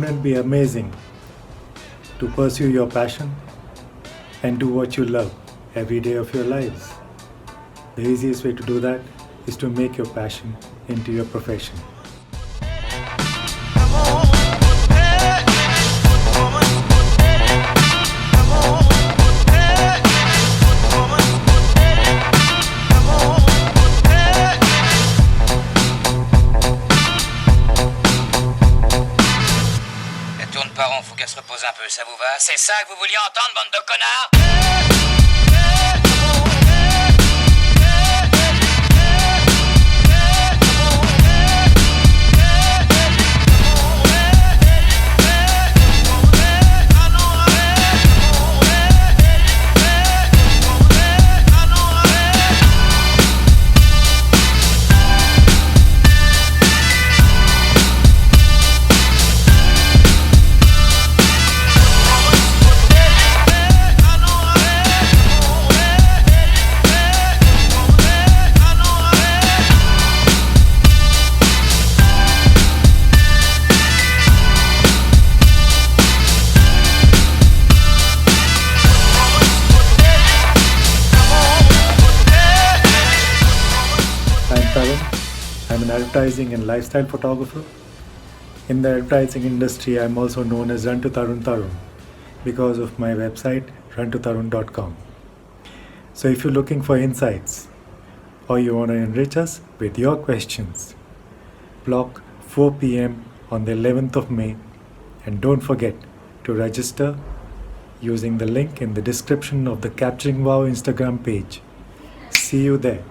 Wouldn't it be amazing to pursue your passion and do what you love every day of your lives? The easiest way to do that is to make your passion into your profession. Tourne pas rond, faut qu'elle se repose un peu, ça vous va? C'est ça que vous vouliez entendre, bande de connards? I'm Tarunn. I'm an advertising and lifestyle photographer. In the advertising industry, I'm also known as Run to Tarunn because of my website runtotarunn.com. So if you're looking for insights or you want to enrich us with your questions, block 4 p.m. on the 11th of May, and don't forget to register using the link in the description of the CapturingWOW Instagram page. See you there.